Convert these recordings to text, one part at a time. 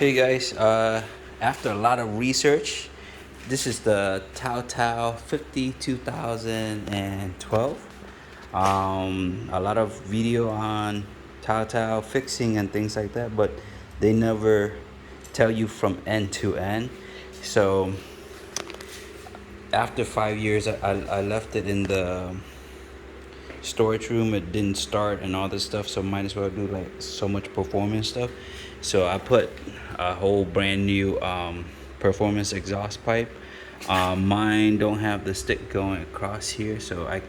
Hey guys, after a lot of research, this is the Taotao 50 2012. A lot of video on Taotao fixing and things like that, but they never tell you from end to end. So after 5 years, I left it in the storage room. It didn't start and all this stuff, so might as well do like so much performance stuff. So I put a whole brand new performance exhaust pipe. Mine don't have the stick going across here, so I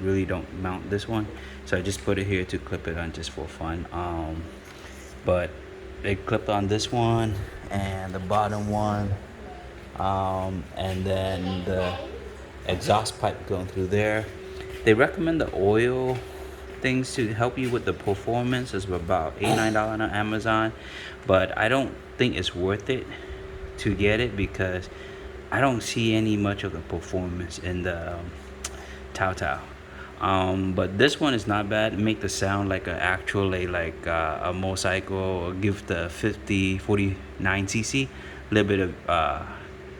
really don't mount this one, so I just put it here to clip it on just for fun. But it clipped on this one and the bottom one, and then the exhaust pipe going through there. They recommend the oil things to help you with the performance. It's about $8-9 on Amazon, but I don't think it's worth it to get it because I don't see any much of the performance in the Taotao. But this one is not bad. It make the sound like a a motorcycle, or give the 49cc a little bit of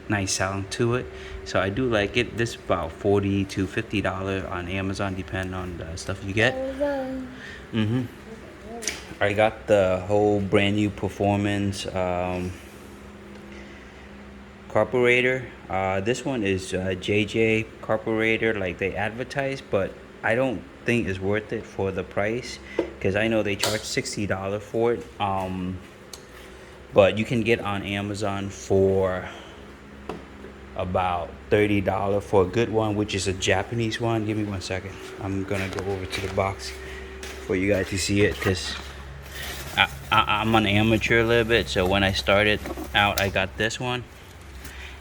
nice sound to it. So I do like it. This is about $40 to $50 on Amazon, depending on the stuff you get. I got the whole brand new performance carburetor. This one is JJ carburetor, like they advertise, but I don't think it's worth it for the price, because I know they charge $60 for it. But you can get on Amazon for about $30 for a good one, which is a Japanese one. Give me 1 second. I'm gonna go over to the box for you guys to see it, because I'm an amateur a little bit. So when I started out, I got this one,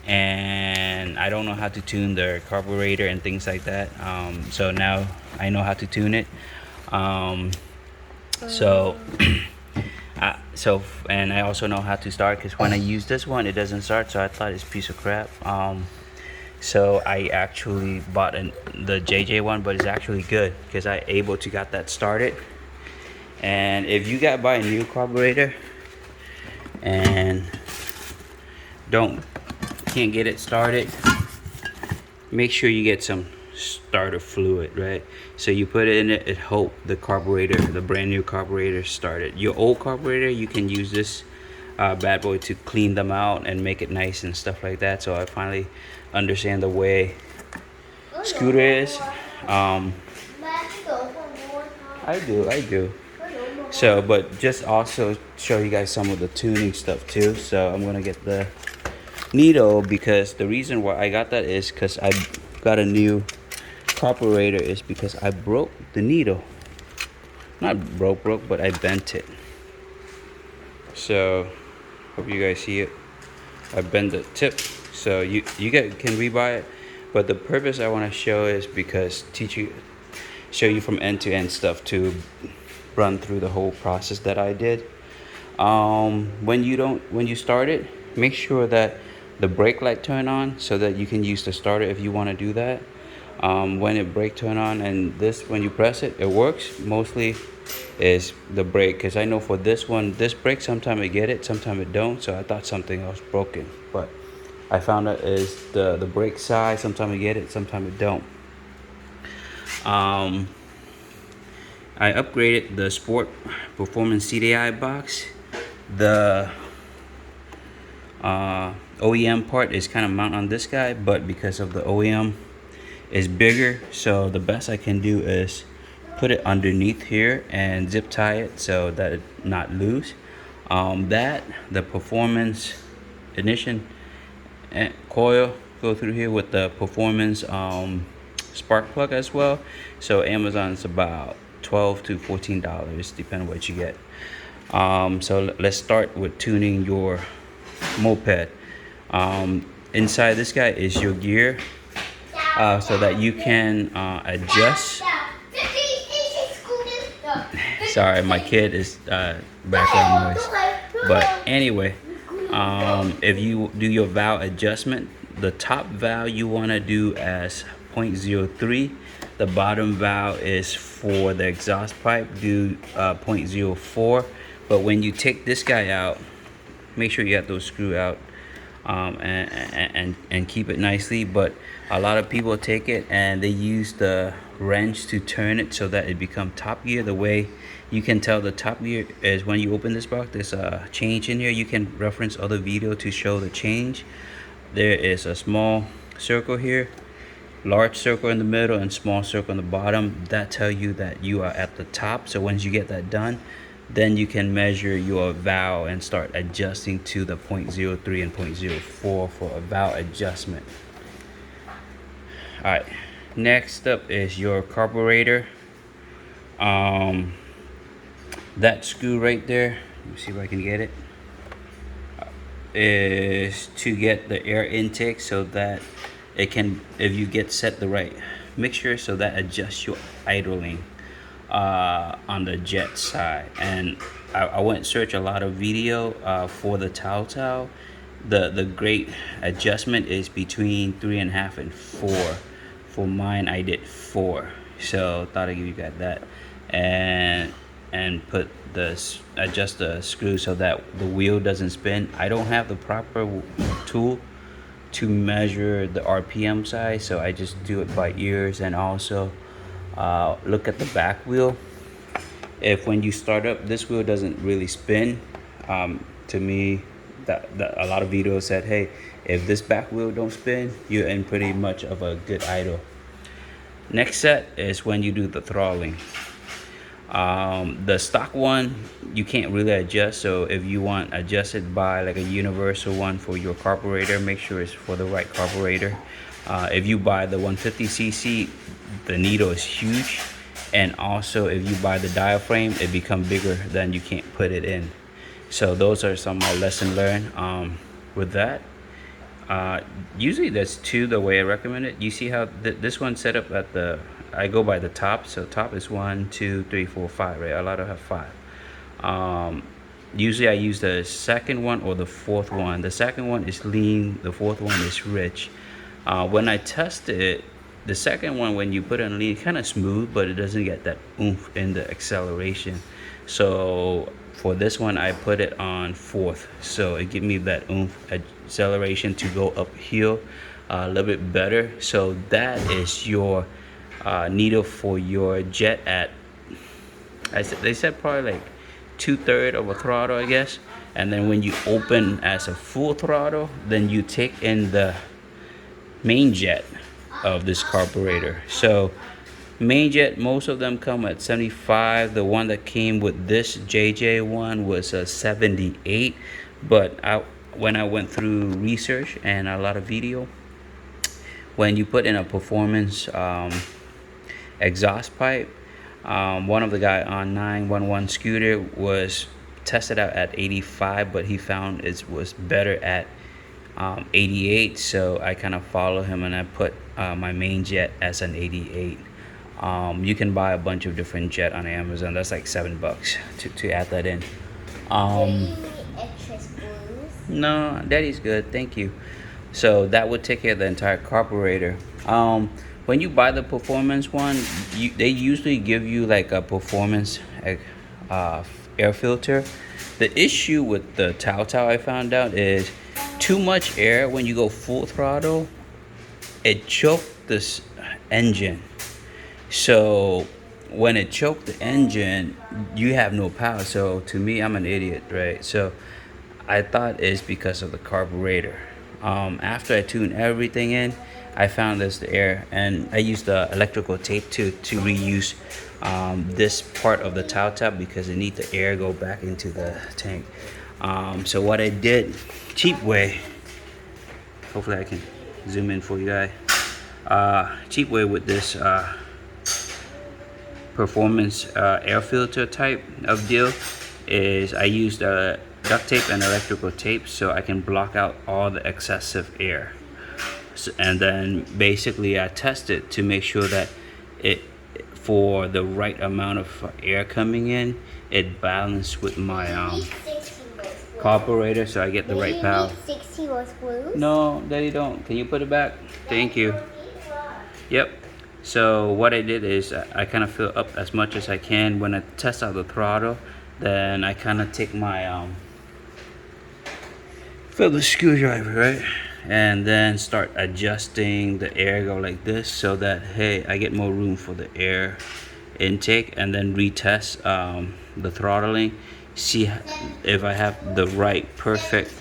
and I don't know how to tune the carburetor and things like that. So now I know how to tune it. And I also know how to start, because when I use this one, it doesn't start, so I thought it's a piece of crap. So I actually bought the JJ one, but it's actually good because I able to got that started. And if you got buy a new carburetor and can't get it started, make sure you get some starter fluid, right? So you put it in it, it hope the carburetor, the brand new carburetor, started. Your old carburetor, you can use this bad boy to clean them out and make it nice and stuff like that. So I finally understand the way scooter is. I do. So, but just also show you guys some of the tuning stuff too. So I'm gonna get the needle, because the reason why I got that is because I got a new carburetor is because I broke the needle. Not broke, but I bent it. So hope you guys see it. I bent the tip, so you can rebuy it. But the purpose I want to show is because show you from end to end stuff to run through the whole process that I did. When you start it, make sure that the brake light turn on, so that you can use the starter if you want to do that. When it brake turn on, and when you press it, it works. Mostly is the brake, because I know for this one, this brake, sometimes I get it, sometimes it don't. So I thought something else broken, but I found out is the brake side. Sometimes I get it, sometimes it don't. I upgraded the Sport Performance CDI box. The OEM part is kind of mounted on this guy, but because of the OEM is bigger, so the best I can do is put it underneath here and zip tie it so that it not loose. The performance ignition and coil go through here with the performance spark plug as well. So Amazon's about $12 to $14, depending on what you get. So let's start with tuning your moped. Inside this guy is your gear, so that you can adjust. Sorry, my kid is background noise. But anyway, if you do your valve adjustment, the top valve you want to do as 0.03. The bottom valve is for the exhaust pipe, do 0.04. But when you take this guy out, make sure you have those screw out, and keep it nicely. But a lot of people take it and they use the wrench to turn it so that it become top gear. The way you can tell the top gear is when you open this box, there's a change in here. You can reference other video to show the change. There is a small circle here, large circle in the middle, and small circle on the bottom. That tell you that you are at the top. So once you get that done, then you can measure your valve and start adjusting to the 0.03 and 0.04 for a valve adjustment. All right, next up is your carburetor. That screw right there, let me see if I can get it, is to get the air intake so that it can, if you get set the right mixture, so that adjusts your idling on the jet side. And I went and searched a lot of video for the Taotao. The great adjustment is between 3.5 and 4. For mine, I did 4, so thought I'd give you guys that, and put this, adjust the screw so that the wheel doesn't spin. I don't have the proper tool to measure the RPM size, so I just do it by ears. And also look at the back wheel. If when you start up, this wheel doesn't really spin, to me, that a lot of videos said, hey, if this back wheel don't spin, you're in pretty much of a good idle. Next set is when you do the throttling. The stock one you can't really adjust, so if you want adjusted by like a universal one for your carburetor, make sure it's for the right carburetor. If you buy the 150cc, the needle is huge, and also if you buy the diaphragm, it becomes bigger, then you can't put it in. So those are some of my lesson learned with that. Usually there's 2 the way I recommend it. You see how this one's set up at the, I go by the top, so top is 1, 2, 3, 4, 5, right? A lot of have 5. Usually I use the second one or the 4th one. The second one is lean, the 4th one is rich. When I tested it, the second one, when you put it on lean, kind of smooth, but it doesn't get that oomph in the acceleration. So for this one, I put it on 4th, so it gives me that oomph acceleration to go uphill a little bit better. So that is your needle for your jet at, they said probably like 2/3 of a throttle, I guess. And then when you open as a full throttle, then you take in the main jet of this carburetor. So main jet, most of them come at 75. The one that came with this JJ one was a 78. But when I went through research and a lot of video, when you put in a performance exhaust pipe, one of the guy on 911 scooter was tested out at 85, but he found it was better at 88. So I kind of follow him and I put my main jet as an 88. You can buy a bunch of different jet on Amazon. That's like $7 to add that in. Extra screws? No, Daddy's good, thank you. So that would take care of the entire carburetor. When you buy the performance one, they usually give you like a performance air filter. The issue with the Taotao, I found out, is too much air. When you go full throttle, it choked this engine. So when it choked the engine, you have no power. So to me, I'm an idiot, right? So I thought it's because of the carburetor. After I tuned everything in, I found this the air, and I used the electrical tape to reuse this part of the Taotao because it needs the air go back into the tank. So what I did, cheap way, hopefully I can zoom in for you guys. Cheap way with this performance air filter type of deal is I used duct tape and electrical tape so I can block out all the excessive air. And then basically I tested to make sure that it, for the right amount of air coming in, it balanced with my carburetor, so I get the right power. 60 more screws? No, Daddy, don't. Can you put it back? Thank you. Yep. So what I did is I kind of fill up as much as I can. When I test out the throttle, then I kind of take my Phillips screwdriver, right? And then start adjusting the air, go like this, so that hey, I get more room for the air intake, and then retest the throttling, see if I have the right perfect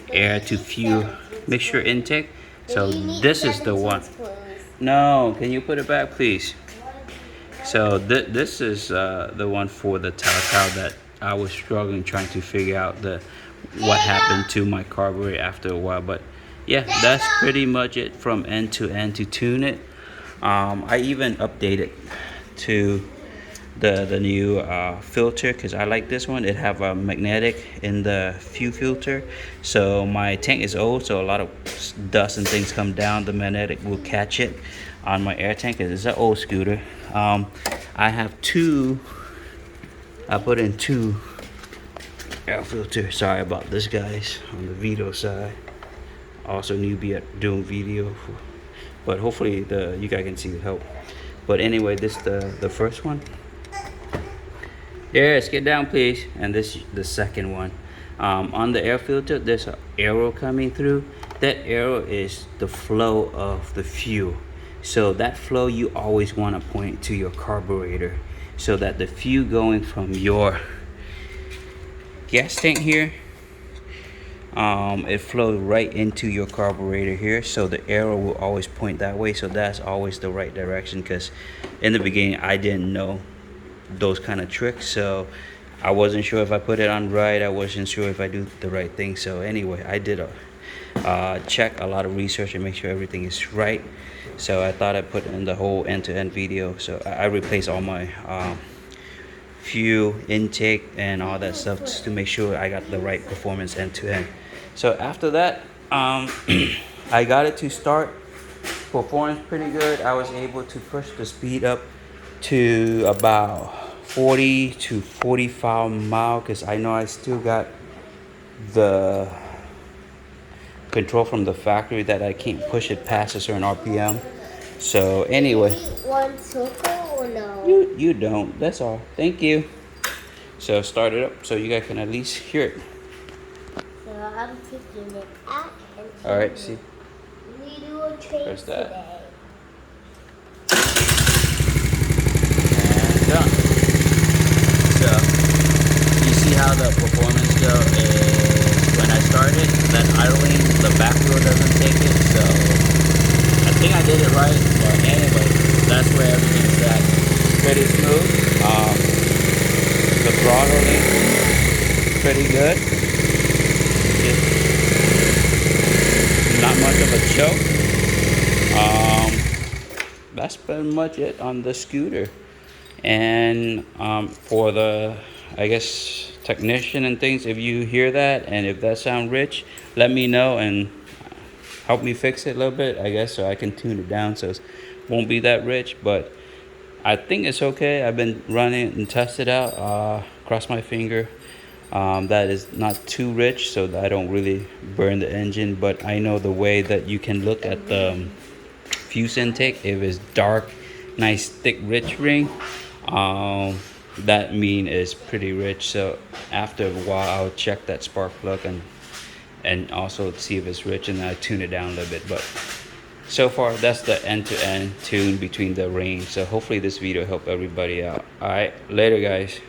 air to fuel mixture intake. So this is the one. No, can you put it back, please? So this is the one for the Taotao that I was struggling trying to figure out what happened to my carburetor after a while. But yeah, that's pretty much it from end to end to tune it. I even updated to the new filter, because I like this one. It have a magnetic in the fuel filter, so my tank is old, so a lot of dust and things come down, the magnetic will catch it on my air tank, because it's an old scooter. I have two, I put in two air filters. Sorry about this, guys, on the video side. Also newbie at doing video, but hopefully you guys can see the help. But anyway, this the first one. Yes, get down please. And this the second one. On the air filter, there's an arrow coming through. That arrow is the flow of the fuel. So that flow you always want to point to your carburetor, so that the fuel going from your gas tank here, it flows right into your carburetor here. So the arrow will always point that way. So that's always the right direction, because in the beginning I didn't know those kind of tricks, so I wasn't sure if I put it on right. I wasn't sure if I do the right thing. So anyway, I did a check, a lot of research, and make sure everything is right. So I thought I'd put in the whole end-to-end video. So I replaced all my fuel intake and all that stuff, just to make sure I got the right performance end-to-end. So after that, I got it to start performance pretty good. I was able to push the speed up to about 40 to 45 miles, because I know I still got the control from the factory that I can't push it past a certain RPM. So anyway, one circle or no? you don't. That's all. Thank you. So start it up so you guys can at least hear it. So I'm taking it out and All right. See. we do a train Press that. today. Done. So you see how the performance go is when I started, that idling, the back wheel doesn't take it. So I think I did it right. But anyway, that's where everything's at. Pretty smooth. The throttling pretty good. Just not much of a choke. That's pretty much it on the scooter. And for the, I guess, technician and things, if you hear that and if that sound rich, let me know and help me fix it a little bit, I guess, so I can tune it down so it won't be that rich. But I think it's okay. I've been running and tested out, cross my finger, that is not too rich, so that I don't really burn the engine. But I know the way that you can look at the fuse intake, if it's dark, nice thick rich ring, that mean is pretty rich. So after a while I'll check that spark plug and also see if it's rich, and then I tune it down a little bit. But so far that's the end-to-end tune between the range. So hopefully this video helped everybody out. All right, later guys.